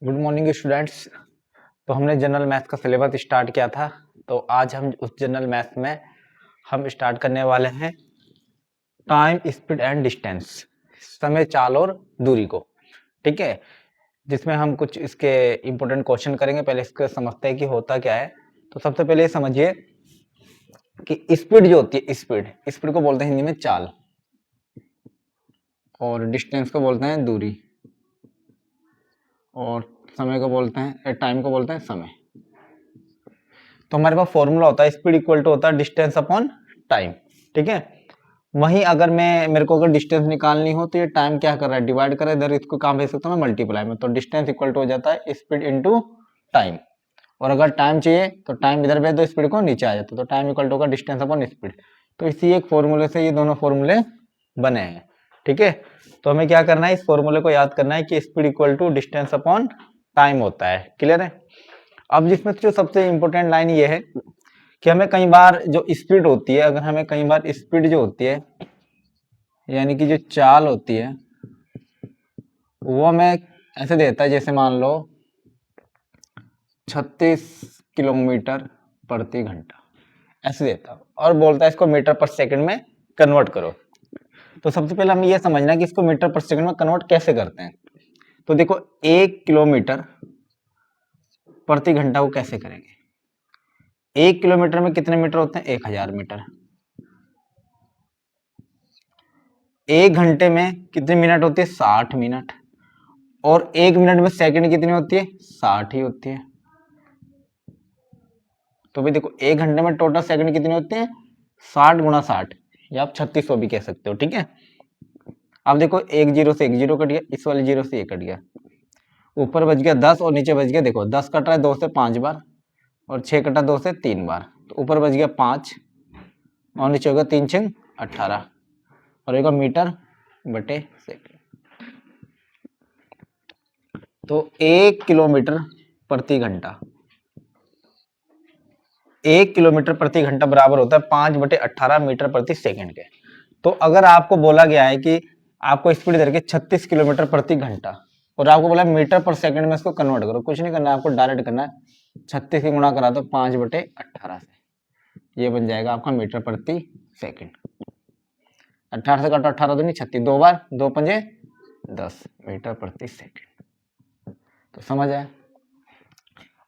Good morning students. तो हमने general math का सिलेबस स्टार्ट किया था। तो आज हम उस जनरल मैथ में हम स्टार्ट करने वाले हैं टाइम, स्पीड एंड डिस्टेंस, समय, चाल और दूरी को। ठीक है, जिसमें हम कुछ इसके इंपॉर्टेंट क्वेश्चन करेंगे। पहले इसको समझते हैं कि होता क्या है। तो सबसे पहले समझिए कि स्पीड जो होती है, स्पीड स्पीड को बोलते हैं हिंदी में चाल, और डिस्टेंस को बोलते हैं दूरी, और समय को बोलते हैं, टाइम को बोलते हैं समय। तो हमारे पास फॉर्मूला होता है स्पीड इक्वल टू होता है डिस्टेंस अपॉन टाइम। ठीक है, वहीं अगर मेरे को अगर डिस्टेंस निकालनी हो तो ये टाइम क्या कर रहा है, डिवाइड कर रहा है, इधर इसको कहाँ भेज सकता हूँ मैं, मल्टीप्लाई में। तो डिस्टेंस इक्वल टू हो जाता है स्पीड इनटू टाइम। और अगर टाइम चाहिए तो टाइम इधर भेज दो, स्पीड को नीचे आ जाता है। तो टाइम इक्वल टू होगा डिस्टेंस अपॉन स्पीड। तो इसी एक फॉर्मूले से ये दोनों फॉर्मूले बने हैं। ठीक है, तो हमें क्या करना है, इस फॉर्मूले को याद करना है कि speed equal to distance upon time होता है। क्लियर है। अब जिसमें जो सबसे इंपॉर्टेंट लाइन ये है कि हमें कई बार जो स्पीड होती है, अगर हमें कई बार स्पीड जो होती है, यानी कि जो चाल होती है, वो हमें ऐसे देता है, जैसे मान लो 36 किलोमीटर प्रति घंटा ऐसे देता है, और बोलता है इसको मीटर पर सेकंड में कन्वर्ट करो। तो सबसे पहले हमें यह समझना है कि इसको मीटर पर सेकंड में कन्वर्ट कैसे करते हैं। तो देखो, 1 किलोमीटर प्रति घंटा को कैसे करेंगे। 1 किलोमीटर में कितने मीटर होते हैं, 1000 मीटर। 1 घंटे में कितने मिनट होती है, 60 मिनट। और 1 मिनट में सेकंड कितनी होती है, 60 ही होती है। तो भाई देखो, 1 घंटे में टोटल सेकंड कितने होते हैं, 60 गुणा 60, या आप 3600 भी कह सकते हो। ठीक है, अब देखो, एक जीरो से एक जीरो कट गया, इस वाले जीरो से ये कट गया, ऊपर बच गया 10 और नीचे बच गया, देखो 10 कट रहा है 2 से 5 बार, और 6 कटा 2 से 3 बार। तो ऊपर बच गया 5 और नीचे होगा 3 6 18, और होगा मीटर बटे सेकंड। तो 1 किलोमीटर प्रति घंटा, 1 किलोमीटर प्रति घंटा बराबर होता है 5/18 मीटर प्रति सेकंड के। तो अगर आपको बोला गया है कि आपको स्पीड दे रखी 36 किलोमीटर प्रति घंटा, और आपको बोला मीटर पर सेकंड में इसको कन्वर्ट करो, कुछ नहीं करना है आपको, डायरेक्ट करना है 36 की गुणा करा दो 5/18 से, ये बन जाएगा आपका मीटर प्रति सेकंड। 18 से काटो 18 दूनी 36, 2 बार 2 पंजे 10 मीटर प्रति सेकंड। तो समझ आया।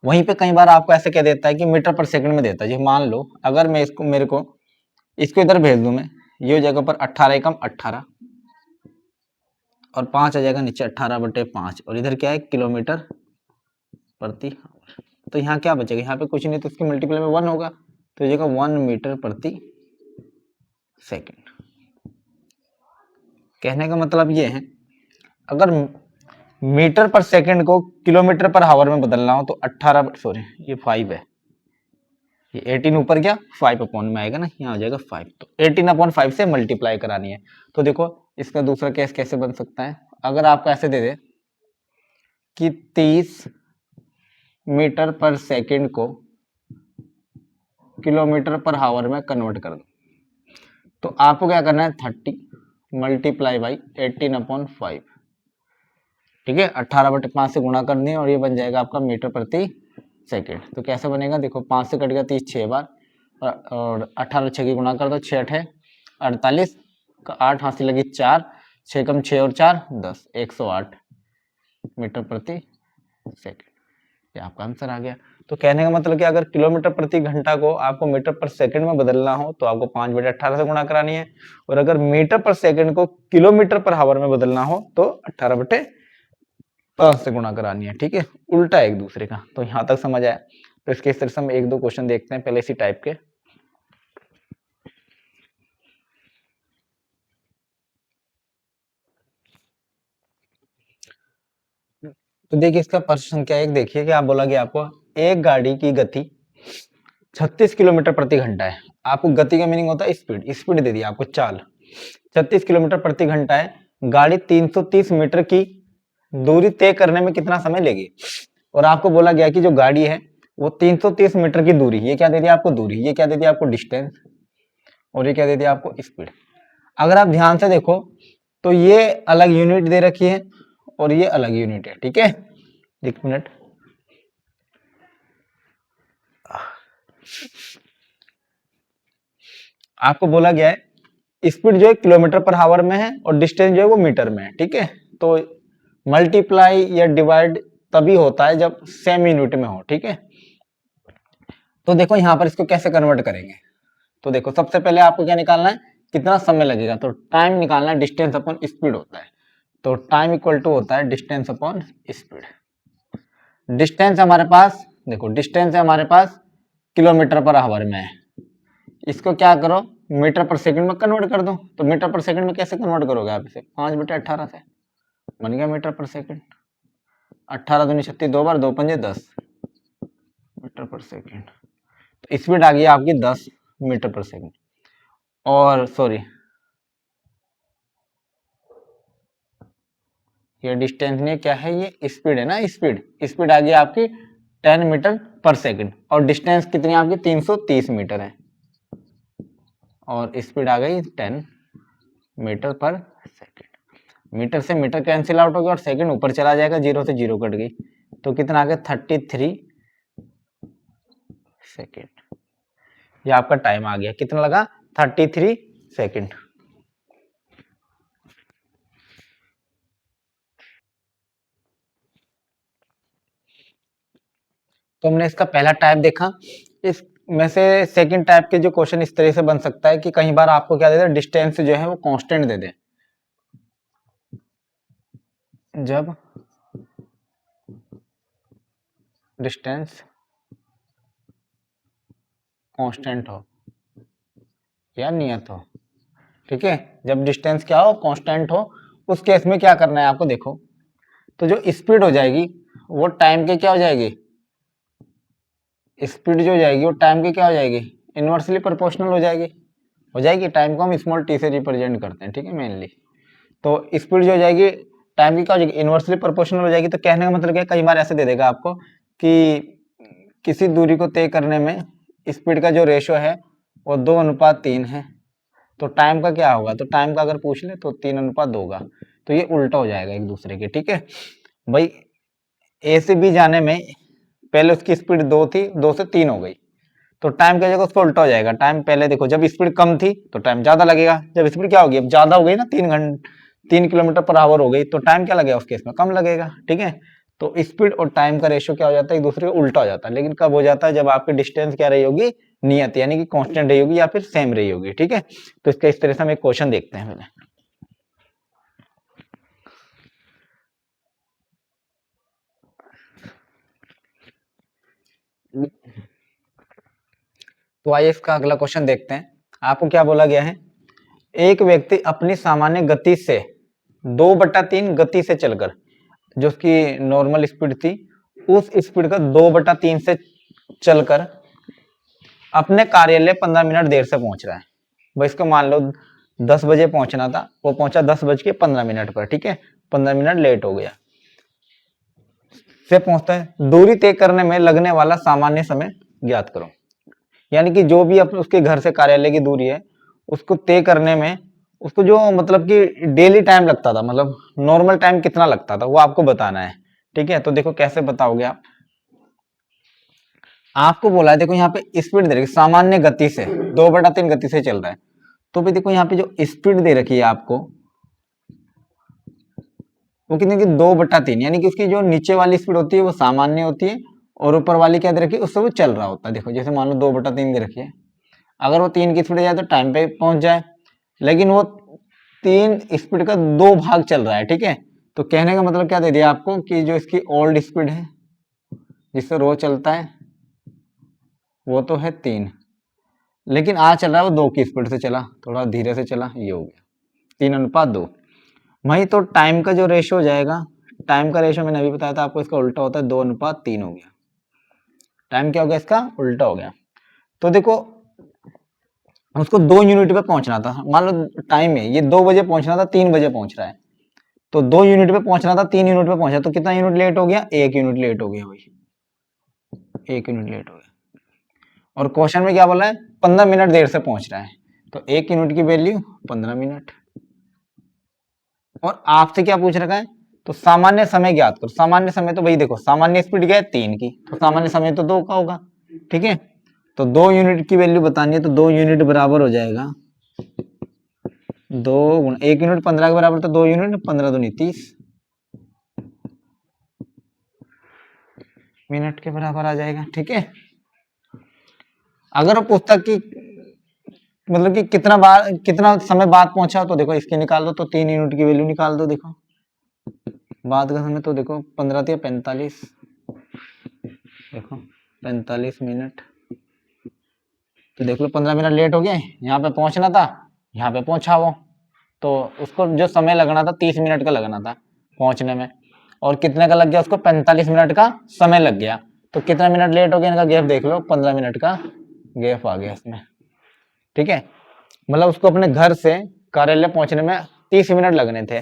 वहीं पे कई बार आपको ऐसे कह देता है कि मीटर पर सेकंड में देता है। जी मान लो अगर मैं इसको मेरे को इसको इधर भेज दूं मैं, ये हो जाएगा पर 18 एकम 18, और 5 आ जाएगा नीचे 18/5, और इधर क्या है, किलोमीटर प्रति आवर। तो यहाँ क्या बचेगा, यहाँ पे कुछ नहीं, तो इसकी मल्टीप्लाई में 1 होगा, तो ये 1 मीटर प्रति सेकंड। कहने का मतलब ये है, अगर मीटर पर सेकंड को किलोमीटर पर आवर में बदलना हो तो 18, सॉरी ये 5 है, ये 18 ऊपर गया 5 अपॉन में आएगा ना, यहाँ हो जाएगा 5। तो 18/5 से मल्टीप्लाई करानी है। तो देखो इसका दूसरा केस कैसे बन सकता है, अगर आपको ऐसे दे दे कि 30 मीटर पर सेकंड को किलोमीटर पर आवर में कन्वर्ट कर दो, तो आपको क्या करना है, 30 मल्टीप्लाई बाई 18/5। ठीक है, 18/5 से गुणा कर दिए, और ये बन जाएगा आपका मीटर प्रति सेकंड। तो कैसे बनेगा, देखो 5 से कट गया 30 6 बार, और 18 6 की गुणा कर दो, 6 8 48 का 8 हाथ से लगी 4, 6 कम 6 और 4 10, 108 मीटर प्रति सेकंड। ये आपका आंसर आ गया। तो कहने का मतलब कि अगर किलोमीटर प्रति घंटा को आपको मीटर पर सेकंड में बदलना हो तो आपको 5/18 से गुणा करानी है, और अगर मीटर पर सेकंड को किलोमीटर पर आवर में बदलना हो तो 18/5 से गुणा करानी है। ठीक है, उल्टा है एक दूसरे का। तो यहां तक समझ आया। तो इसके इस तरह से हम 1 2 क्वेश्चन देखते हैं पहले इसी टाइप के। तो देखिए इसका प्रश्न संख्या 1 देखिए कि आप बोला कि आपको एक गाड़ी की गति 36 किलोमीटर प्रति घंटा है। आपको गति का मीनिंग होता है स्पीड, स्पीड दे दी आपको चाल 36 किलोमीटर प्रति घंटा है। गाड़ी 330 मीटर की दूरी तय करने में कितना समय लेगी। और आपको बोला गया कि जो गाड़ी है वो 330 मीटर की दूरी, ये क्या दे दिया आपको, दूरी, ये क्या दे दिया आपको, डिस्टेंस, और ये क्या दे दिया आपको, स्पीड। अगर आप ध्यान से देखो तो ये अलग यूनिट दे रखी है और ये अलग यूनिट है। ठीक है, एक मिनट, आपको बोला गया है स्पीड जो है किलोमीटर पर आवर में है और डिस्टेंस जो है वो मीटर में है, ठीक है। तो मल्टीप्लाई या डिवाइड तभी होता है जब सेम यूनिट में हो, ठीक है। तो देखो यहाँ पर इसको कैसे कन्वर्ट करेंगे। तो देखो सबसे पहले आपको क्या निकालना है, कितना समय लगेगा, तो टाइम निकालना है, डिस्टेंस अपॉन स्पीड होता है। तो टाइम इक्वल टू होता है डिस्टेंस अपॉन स्पीड। डिस्टेंस हमारे पास, देखो डिस्टेंस है हमारे पास किलोमीटर पर आवर में है, इसको क्या करो मीटर पर सेकंड में कन्वर्ट कर दो। तो मीटर पर सेकंड में कैसे कन्वर्ट करोगे आप इसे, 5/18 से बन गया मीटर पर सेकंड। 18 दूनी 36, 2 बार 2 पंजे 10 मीटर पर सेकंड। तो स्पीड आ गई आपकी 10 मीटर पर सेकंड। और सॉरी, ये डिस्टेंस नहीं क्या है, ये स्पीड है ना, स्पीड स्पीड आ गई आपकी 10 मीटर पर सेकंड और डिस्टेंस कितनी आपकी 330 मीटर है और स्पीड आ गई 10 मीटर पर सेकंड। मीटर से मीटर कैंसिल आउट हो गया और सेकंड ऊपर चला जाएगा, 0 से 0 कट गई, तो कितना आ गया 33 सेकंड। ये आपका टाइम आ गया, कितना लगा 33 सेकंड। तो हमने इसका पहला टाइप देखा। इस में से सेकंड टाइप के जो क्वेश्चन इस तरह से बन सकता है कि कई बार आपको क्या दे दे, डिस्टेंस जो है वो कांस्टेंट दे दे। जब डिस्टेंस कांस्टेंट हो या नियत हो, ठीक है, जब डिस्टेंस क्या हो कांस्टेंट हो, उस केस में क्या करना है आपको, देखो तो जो स्पीड हो जाएगी वो टाइम के क्या हो जाएगी, स्पीड जो हो जाएगी वो टाइम की क्या हो जाएगी, इनवर्सली प्रोपोर्शनल हो जाएगी। टाइम को हम स्मॉल टी से रिप्रेजेंट करते हैं, ठीक है मेनली। तो स्पीड जो हो जाएगी टाइम की क्या हो जाएगी, इनवर्सली प्रोपोर्शनल हो जाएगी। तो कहने का मतलब क्या, कई बार ऐसे दे देगा आपको कि किसी दूरी को तय करने में स्पीड का जो रेशो है वो 2:3 है, तो टाइम का क्या होगा, तो टाइम का अगर पूछ ले तो 3:2 होगा। तो ये उल्टा हो जाएगा एक दूसरे के, ठीक है भाई। ए से बी जाने में पहले उसकी स्पीड 2 थी, 2 से 3 हो गई, तो टाइम क्या जगह उसको उल्टा हो जाएगा। टाइम पहले देखो जब स्पीड कम थी तो टाइम ज्यादा लगेगा, जब स्पीड क्या होगी अब ज्यादा हो गई ना, 3 किलोमीटर पर आवर हो गई, तो टाइम क्या लगेगा उस केस में कम लगेगा, ठीक है। तो स्पीड और टाइम का रेशियो क्या हो जाता है, एक दूसरे को उल्टा हो जाता है। लेकिन कब हो जाता है, जब आपकी डिस्टेंस क्या रही होगी, नियत यानी कि कांस्टेंट रही होगी या फिर सेम रही होगी, ठीक है। तो इसका इस तरह से हम एक क्वेश्चन देखते हैं पहले। तो आइए इसका अगला क्वेश्चन देखते हैं। आपको क्या बोला गया है, एक व्यक्ति अपनी सामान्य गति से 2/3 गति से चलकर, जो उसकी नॉर्मल स्पीड थी उस स्पीड का 2/3 से चलकर अपने कार्यालय 15 मिनट देर से पहुंच रहा है। भाई इसको मान लो 10 बजे पहुंचना था, वो पहुंचा 10:15 पर, ठीक है, 15 मिनट लेट हो गया से पहुंचता है। दूरी तय करने में लगने वाला सामान्य समय ज्ञात करो। यानी कि जो भी अपने उसके घर से कार्यालय की दूरी है उसको तय करने में उसको जो मतलब कि डेली टाइम लगता था, मतलब नॉर्मल टाइम कितना लगता था वो आपको बताना है, ठीक है। तो देखो कैसे बताओगे आप, आपको बोला है देखो यहाँ पे स्पीड दे रखी सामान्य गति से 2/3 गति से चल रहा है, तो भी देखो यहाँ पे जो स्पीड दे रखी है आपको वो कितनी की 2/3, यानी कि उसकी जो नीचे वाली स्पीड होती है वो सामान्य होती है और ऊपर वाली क्या दे रखी है उससे वो चल रहा होता है। देखो जैसे मान लो 2/3 दे रखी है, अगर वो 3 की स्पीड जाए तो टाइम पे पहुंच जाए, लेकिन वो 3 स्पीड का 2 भाग चल रहा है, ठीक है। तो कहने का मतलब क्या दे दिया आपको कि जो इसकी ओल्ड स्पीड है जिससे रोज चलता है वो तो है 3, लेकिन आज चल रहा है वो 2 की स्पीड से चला, थोड़ा धीरे से चला, ये हो गया 3:2। वही तो टाइम का जो रेशो हो जाएगा, टाइम का रेशो मैंने अभी बताया था आपको, इसका उल्टा होता है 2:3 हो गया। टाइम क्या हो गया इसका उल्टा हो गया। तो देखो उसको 2 यूनिट पे पहुंचना था, मान लो टाइम है ये 2 बजे पहुंचना था, 3 बजे पहुंच रहा है, तो 2 यूनिट पे पहुंचना था 3 यूनिट पे पहुंचा, तो कितना यूनिट लेट हो गया, 1 यूनिट लेट हो गया भाई, 1 यूनिट लेट हो गया। और क्वेश्चन में क्या बोला है 15 मिनट देर से पहुंच रहा है, तो 1 यूनिट की वैल्यू 15 मिनट। और आपसे क्या पूछ रखा है तो सामान्य समय ज्ञात करो। सामान्य समय तो भाई देखो, सामान्य स्पीड क्या है 3 की, तो सामान्य समय तो 2 का होगा, ठीक है। तो 2 यूनिट की वैल्यू बतानी है, तो 2 यूनिट बराबर हो जाएगा 2 गुणा 1 यूनिट 15 के बराबर, तो 2 यूनिट 15 दूनी 30 मिनट के बराबर आ जाएगा, ठीक है। अगर वो पुस्तक की मतलब कि कितना समय बाद पहुंचा, तो देखो इसके निकाल दो, तो 3 यूनिट की वैल्यू निकाल दो। देखो बाद का समय तो देखो 15 या 45, देखो 45 मिनट, तो देख लो 15 मिनट लेट हो गए, यहाँ पे पहुंचना था, यहाँ पे पहुंचा वो, तो उसको जो समय लगना था 30 मिनट का लगना था पहुंचने में, और कितने का लग गया उसको, 45 मिनट का समय लग गया। तो कितना मिनट लेट हो गया, इनका गैप देख लो, 15 मिनट का गैप आ गया इसमें, ठीक है। मतलब उसको अपने घर से कार्यालय पहुंचने में 30 मिनट लगने थे,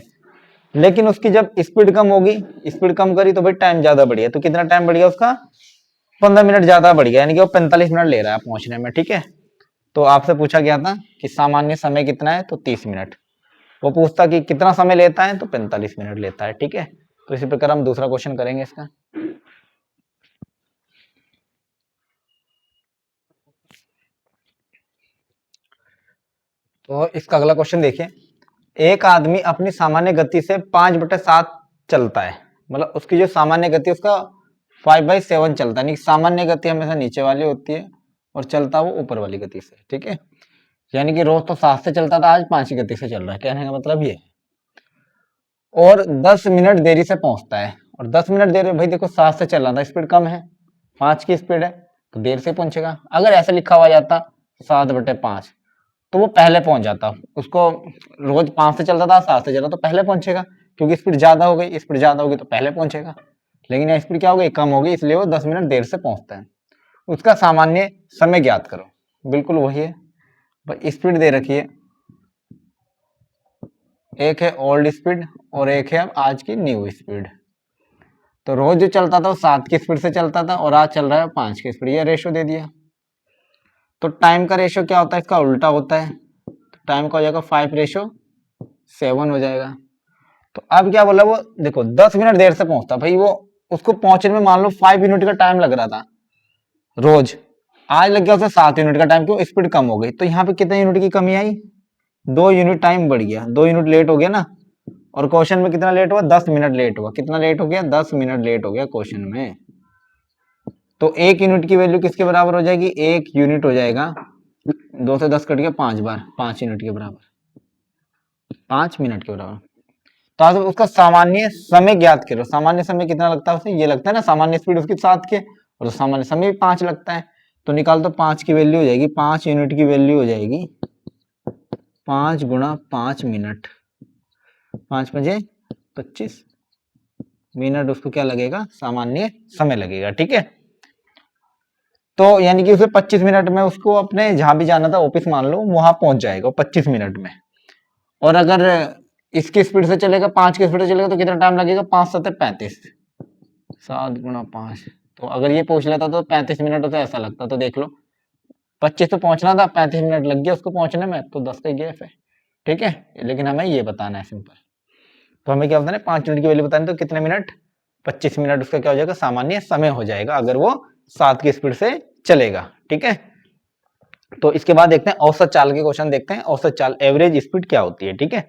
लेकिन उसकी जब स्पीड कम होगी, स्पीड कम करी तो भाई टाइम ज्यादा बढ़ गया। तो कितना टाइम बढ़ गया उसका, 15 मिनट ज्यादा बढ़ गया, यानी कि वो 45 मिनट ले रहा है पहुंचने में, ठीक है। तो आपसे पूछा गया था कि सामान्य समय कितना है, तो 30 मिनट। वो पूछता कि कितना समय लेता है, तो 45 मिनट लेता है, ठीक है। तो इसी प्रकार हम दूसरा क्वेश्चन करेंगे इसका। तो इसका अगला क्वेश्चन देखिए, एक आदमी अपनी सामान्य गति से 5/7 चलता है, मतलब उसकी जो सामान्य गति उसका 5/7 चलता है, यानी सामान्य गति हमेशा नीचे वाली होती है और चलता वो ऊपर वाली गति से, ठीक है। यानी कि रोज तो 7 से चलता था, आज 5 की गति से चल रहा है, कहने का मतलब ये। और 10 मिनट देरी से पहुंचता है, और 10 मिनट देरी, भाई देखो 7 से चल रहा था, स्पीड कम है, 5 की स्पीड है, तो देर से पहुंचेगा। अगर ऐसे लिखा हुआ जाता 7/5, तो वो पहले पहुंच जाता। उसको रोज 5 से चलता था, 7 से चला, तो पहले पहुंचेगा, क्योंकि स्पीड ज्यादा हो गई, स्पीड ज्यादा होगी तो पहले पहुंचेगा। लेकिन यहाँ स्पीड क्या हो गई, कम हो गई, इसलिए वो 10 मिनट देर से पहुंचता है। उसका सामान्य समय ज्ञात करो, बिल्कुल वही है, स्पीड दे रखी है, एक है ओल्ड स्पीड और एक है आज की न्यू स्पीड। तो रोज जो चलता था वो 7 की स्पीड से चलता था, और आज चल रहा है 5 की स्पीड, ये रेशो दे दिया। तो टाइम का रेशो क्या होता है, इसका उल्टा होता है, तो टाइम का हो जाएगा 5:7 हो जाएगा। तो अब क्या बोला वो, देखो 10 मिनट देर से पहुंचता, भाई वो उसको पहुंचने में मान लो 5 यूनिट का टाइम लग रहा था रोज, आज लग गया उसे 7 यूनिट का टाइम, क्यों, स्पीड कम हो गई। तो यहाँ पे कितने यूनिट की कमी आई, 2 यूनिट टाइम बढ़ गया, 2 यूनिट लेट हो गया ना। और क्वेश्चन में कितना लेट हुआ, 10 मिनट लेट हुआ, कितना लेट हो गया, 10 मिनट लेट हो गया क्वेश्चन में। तो 1 यूनिट की वैल्यू किसके बराबर हो जाएगी, 1 यूनिट हो जाएगा, 2 से 10 कट गया 5 बार, 5 यूनिट के बराबर, 5 मिनट के बराबर। तो आज उसका सामान्य समय ज्ञात करो। सामान्य समय कितना लगता है उसे, ये लगता है ना, सामान्य स्पीड उसकी 7 के, और तो सामान्य समय भी 5 लगता है। तो निकाल तो 5 की वैल्यू हो जाएगी, 5 यूनिट की वैल्यू हो जाएगी 5 गुणा 5 मिनट, 5 5 25 मिनट, उसको क्या लगेगा, सामान्य समय लगेगा, ठीक है। तो यानी कि उसे 25 मिनट में उसको अपने जहां भी जाना था, ऑफिस मान लो, वहां पहुंच जाएगा 25 मिनट में। और अगर इसकी स्पीड से चलेगा, 5 की स्पीड से चलेगा, तो कितना टाइम लगेगा, 5 7 35, 7 गुणा 5। तो अगर ये पूछ लेता तो 35 मिनट उसे ऐसा लगता, तो देख लो 25 तो पहुंचना था, 35 मिनट लग गया उसको पहुंचने में, तो 10 का गैप है, ठीक है। लेकिन हमें ये बताना है सिंपल, तो हमें क्या बताना है, 5 यूनिट की वैल्यू बतानी, तो कितने मिनट, 25 मिनट उसका क्या हो जाएगा, सामान्य समय हो जाएगा, अगर वो 7 की स्पीड से चलेगा, ठीक है। तो इसके बाद देखते हैं औसत चाल के क्वेश्चन देखते हैं, औसत चाल एवरेज स्पीड क्या होती है, ठीक है।